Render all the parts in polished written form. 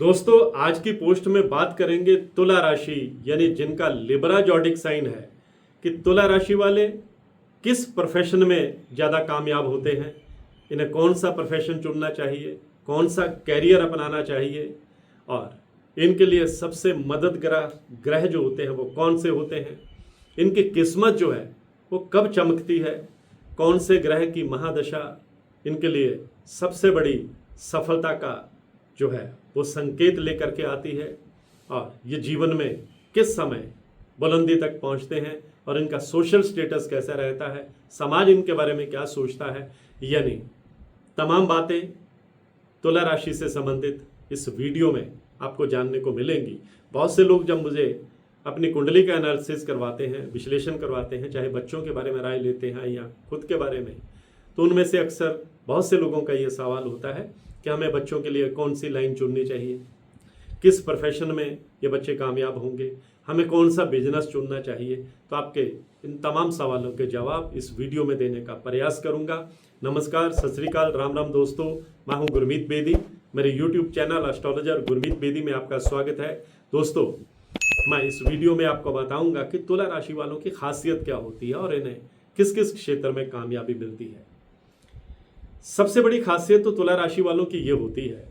दोस्तों, आज की पोस्ट में बात करेंगे तुला राशि यानी जिनका लिब्रा जॉडिक साइन है कि तुला राशि वाले किस प्रोफेशन में ज़्यादा कामयाब होते हैं, इन्हें कौन सा प्रोफेशन चुनना चाहिए, कौन सा कैरियर अपनाना चाहिए और इनके लिए सबसे मददगार ग्रह जो होते हैं वो कौन से होते हैं, इनकी किस्मत जो है वो कब चमकती है, कौन से ग्रह की महादशा इनके लिए सबसे बड़ी सफलता का जो है वो संकेत लेकर के आती है और ये जीवन में किस समय बुलंदी तक पहुंचते हैं और इनका सोशल स्टेटस कैसा रहता है, समाज इनके बारे में क्या सोचता है, यानी तमाम बातें तुला राशि से संबंधित इस वीडियो में आपको जानने को मिलेंगी। बहुत से लोग जब मुझे अपनी कुंडली का एनालिसिस करवाते हैं, विश्लेषण करवाते हैं, चाहे बच्चों के बारे में राय लेते हैं या खुद के बारे में, तो उनमें से अक्सर बहुत से लोगों का ये सवाल होता है कि हमें बच्चों के लिए कौन सी लाइन चुननी चाहिए, किस प्रोफेशन में ये बच्चे कामयाब होंगे, हमें कौन सा बिजनेस चुनना चाहिए। तो आपके इन तमाम सवालों के जवाब इस वीडियो में देने का प्रयास करूंगा। नमस्कार, सत श्री अकाल, राम राम दोस्तों, मैं हूं गुरमीत बेदी। मेरे YouTube channel astrologer Gurmeet Bedi में आपका स्वागत है। दोस्तों, मैं इस वीडियो में आपको बताऊंगा कि तुला राशि वालों की खासियत क्या होती है और इन्हें किस किस क्षेत्र में कामयाबी मिलती है। सबसे बड़ी खासियत तो तुला राशि वालों की ये होती है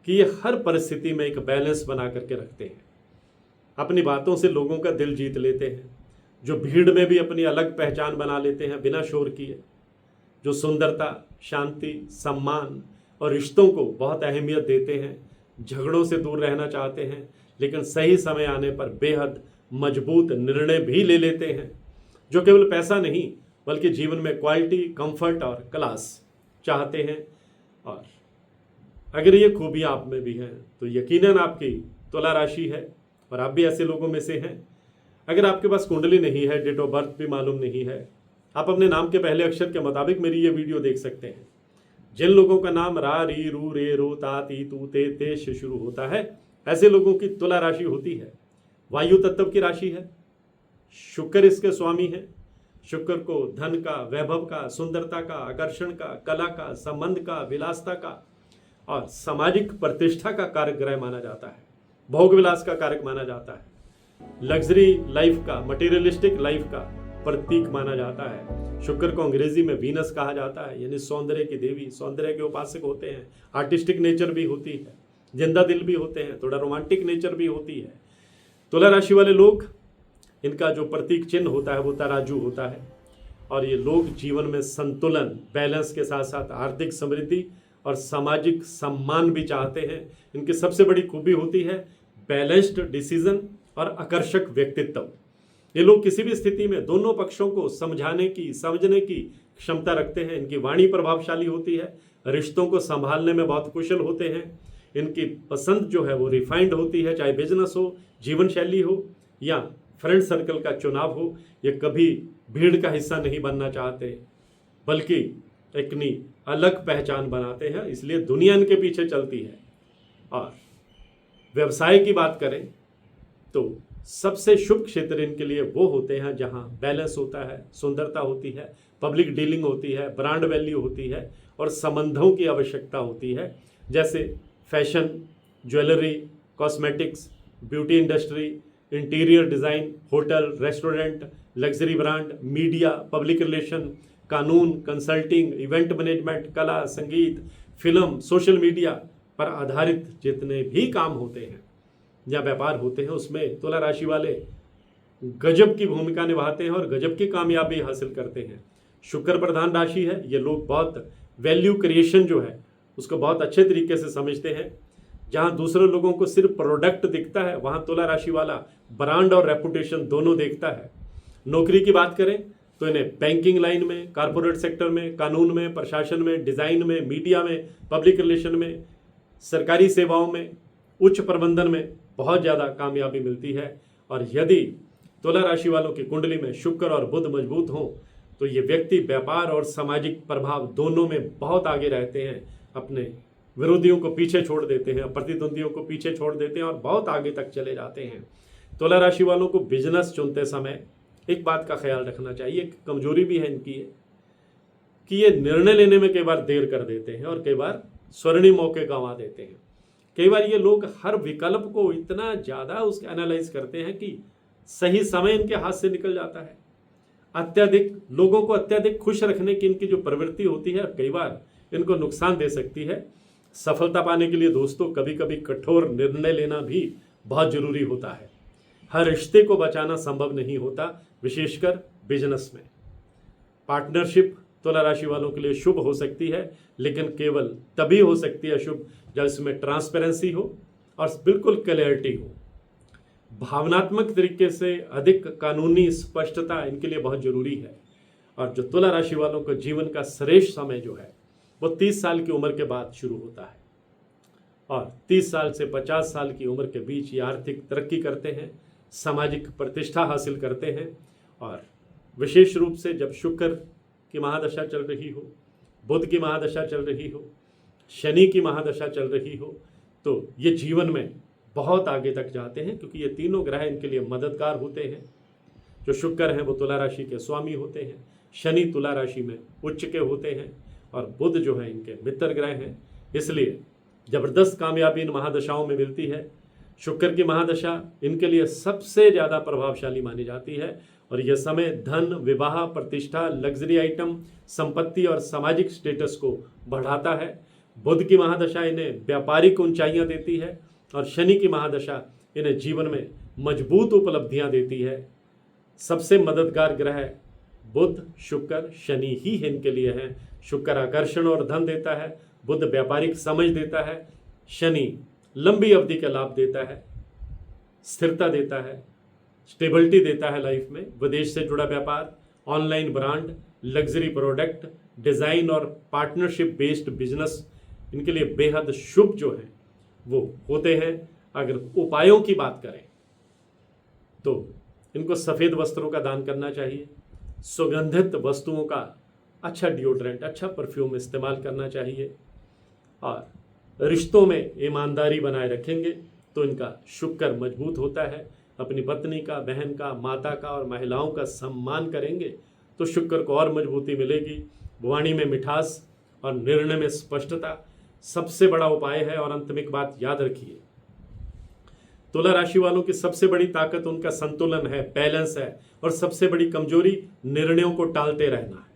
कि ये हर परिस्थिति में एक बैलेंस बना करके रखते हैं, अपनी बातों से लोगों का दिल जीत लेते हैं, जो भीड़ में भी अपनी अलग पहचान बना लेते हैं बिना शोर किए, जो सुंदरता, शांति, सम्मान और रिश्तों को बहुत अहमियत देते हैं, झगड़ों से दूर रहना चाहते हैं, लेकिन सही समय आने पर बेहद मजबूत निर्णय भी ले लेते हैं, जो केवल पैसा नहीं बल्कि जीवन में क्वालिटी, कंफर्ट और क्लास चाहते हैं। और अगर ये खूबियाँ आप में भी हैं तो यकीनन आपकी तुला राशि है और आप भी ऐसे लोगों में से हैं। अगर आपके पास कुंडली नहीं है, डेट ऑफ बर्थ भी मालूम नहीं है, आप अपने नाम के पहले अक्षर के मुताबिक मेरी ये वीडियो देख सकते हैं। जिन लोगों का नाम रा, री, रू, रे, रो, ता, ती, तू, ते से शुरू होता है, ऐसे लोगों की तुला राशि होती है। वायु तत्व की राशि है, शुक्र इसके स्वामी है। शुक्र को धन का, वैभव का, सुंदरता का, आकर्षण का, कला का, संबंध का, विलासता का और सामाजिक प्रतिष्ठा का कारक ग्रह माना जाता है। भोग विलास का कारक माना जाता है। लग्जरी लाइफ का, मटेरियलिस्टिक लाइफ का प्रतीक माना जाता है। शुक्र को अंग्रेजी में वीनस कहा जाता है, यानी सौंदर्य की देवी, सौंदर्य के उपासक होते हैं। आर्टिस्टिक नेचर भी होती है, जिंदा दिल भी होते हैं, थोड़ा रोमांटिक नेचर भी होती है। तुला राशि वाले लोग, इनका जो प्रतीक चिन्ह होता है वो तराजू होता है और ये लोग जीवन में संतुलन, बैलेंस के साथ साथ आर्थिक समृद्धि और सामाजिक सम्मान भी चाहते हैं। इनकी सबसे बड़ी खूबी होती है बैलेंस्ड डिसीजन और आकर्षक व्यक्तित्व। ये लोग किसी भी स्थिति में दोनों पक्षों को समझाने की, समझने की क्षमता रखते हैं। इनकी वाणी प्रभावशाली होती है, रिश्तों को संभालने में बहुत कुशल होते हैं। इनकी पसंद जो है वो रिफाइंड होती है, चाहे बिजनेस हो, जीवन शैली हो या फ्रेंड सर्कल का चुनाव हो। ये कभी भीड़ का हिस्सा नहीं बनना चाहते बल्कि अपनी अलग पहचान बनाते हैं, इसलिए दुनिया इनके पीछे चलती है। और व्यवसाय की बात करें तो सबसे शुभ क्षेत्र इनके लिए वो होते हैं जहां बैलेंस होता है, सुंदरता होती है, पब्लिक डीलिंग होती है, ब्रांड वैल्यू होती है और संबंधों की आवश्यकता होती है, जैसे fashion, jewellery, cosmetics, beauty industry, interior design, hotel, restaurant, luxury brand, media, public relation, कानून, कंसल्टिंग, इवेंट मैनेजमेंट, कला, संगीत, फिल्म, सोशल मीडिया पर आधारित जितने भी काम होते हैं या व्यापार होते हैं, उसमें तुला राशि वाले गजब की भूमिका निभाते हैं और गजब की कामयाबी हासिल करते हैं। शुक्र प्रधान राशि है, ये लोग बहुत वैल्यू क्रिएशन जो है उसको बहुत अच्छे तरीके से समझते हैं। जहां दूसरे लोगों को सिर्फ प्रोडक्ट दिखता है, वहां तुला राशि वाला ब्रांड और रेपुटेशन दोनों देखता है। नौकरी की बात करें तो इन्हें बैंकिंग लाइन में, कारपोरेट सेक्टर में, कानून में, प्रशासन में, डिज़ाइन में, मीडिया में, पब्लिक रिलेशन में, सरकारी सेवाओं में, उच्च प्रबंधन में बहुत ज़्यादा कामयाबी मिलती है। और यदि तुला राशि वालों की कुंडली में शुक्र और बुध मजबूत हों तो ये व्यक्ति व्यापार और सामाजिक प्रभाव दोनों में बहुत आगे रहते हैं, अपने विरोधियों को पीछे छोड़ देते हैं, प्रतिद्वंदियों को पीछे छोड़ देते हैं और बहुत आगे तक चले जाते हैं। तुला राशि वालों को बिजनेस चुनते समय एक बात का ख्याल रखना चाहिए, एक कमजोरी भी है इनकी कि ये निर्णय लेने में कई बार देर कर देते हैं और कई बार स्वर्णिम मौके गंवा देते हैं। कई बार ये लोग हर विकल्प को इतना ज़्यादा उसके एनालाइज करते हैं कि सही समय इनके हाथ से निकल जाता है। अत्यधिक लोगों को अत्यधिक खुश रखने की इनकी जो प्रवृत्ति होती है कई बार इनको नुकसान दे सकती है। सफलता पाने के लिए दोस्तों कभी कभी कठोर निर्णय लेना भी बहुत जरूरी होता है। हर रिश्ते को बचाना संभव नहीं होता, विशेषकर बिजनेस में। पार्टनरशिप तुला राशि वालों के लिए शुभ हो सकती है, लेकिन केवल तभी हो सकती है शुभ जब इसमें ट्रांसपेरेंसी हो और बिल्कुल क्लैरिटी हो। भावनात्मक तरीके से अधिक कानूनी स्पष्टता इनके लिए बहुत जरूरी है। और जो तुला राशि वालों का जीवन का श्रेष्ठ समय जो है वो 30 साल की उम्र के बाद शुरू होता है और 30 साल से 50 साल की उम्र के बीच ये आर्थिक तरक्की करते हैं, सामाजिक प्रतिष्ठा हासिल करते हैं। और विशेष रूप से जब शुक्र की महादशा चल रही हो, बुध की महादशा चल रही हो, शनि की महादशा चल रही हो, तो ये जीवन में बहुत आगे तक जाते हैं, क्योंकि ये तीनों ग्रह इनके लिए मददगार होते हैं। जो शुक्र हैं वो तुला राशि के स्वामी होते हैं, शनि तुला राशि में उच्च के होते हैं और बुध जो है इनके मित्र ग्रह हैं। इसलिए जबरदस्त कामयाबी इन महादशाओं में मिलती है। शुक्र की महादशा इनके लिए सबसे ज़्यादा प्रभावशाली मानी जाती है और यह समय धन, विवाह, प्रतिष्ठा, लग्जरी आइटम, संपत्ति और सामाजिक स्टेटस को बढ़ाता है। बुध की महादशा इन्हें व्यापारिक ऊंचाइयां देती है और शनि की महादशा इन्हें जीवन में मजबूत उपलब्धियां देती है। सबसे मददगार ग्रह बुध, शुक्र, शनि ही इनके लिए हैं। शुक्र आकर्षण और धन देता है, बुध व्यापारिक समझ देता है, शनि लंबी अवधि का लाभ देता है, स्थिरता देता है, स्टेबिलिटी देता है लाइफ में। विदेश से जुड़ा व्यापार, online brand, luxury product, design और पार्टनरशिप बेस्ड बिजनेस इनके लिए बेहद शुभ जो है वो होते हैं। अगर उपायों की बात करें तो इनको सफ़ेद वस्त्रों का दान करना चाहिए, सुगंधित वस्तुओं का अच्छा डिओड्रेंट, अच्छा परफ्यूम इस्तेमाल करना चाहिए और रिश्तों में ईमानदारी बनाए रखेंगे तो इनका शुक्र मजबूत होता है। अपनी पत्नी का, बहन का, माता का और महिलाओं का सम्मान करेंगे तो शुक्र को और मजबूती मिलेगी। वाणी में मिठास और निर्णय में स्पष्टता सबसे बड़ा उपाय है। और अंत में एक बात याद रखिए, तुला राशि वालों की सबसे बड़ी ताकत उनका संतुलन है, बैलेंस है, और सबसे बड़ी कमजोरी निर्णयों को टालते रहना है।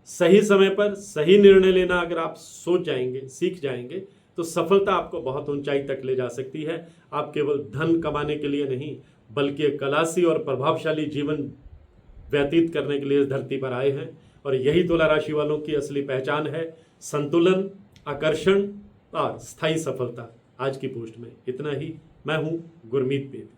सही समय पर सही निर्णय लेना अगर आप सोच जाएंगे, सीख जाएंगे, तो सफलता आपको बहुत ऊंचाई तक ले जा सकती है। आप केवल धन कमाने के लिए नहीं, बल्कि एक कलासी और प्रभावशाली जीवन व्यतीत करने के लिए इस धरती पर आए हैं। और यही तुला राशि वालों की असली पहचान है, संतुलन, आकर्षण और स्थायी सफलता। आज की पोस्ट में इतना ही। मैं हूं गुरमीत बेदी।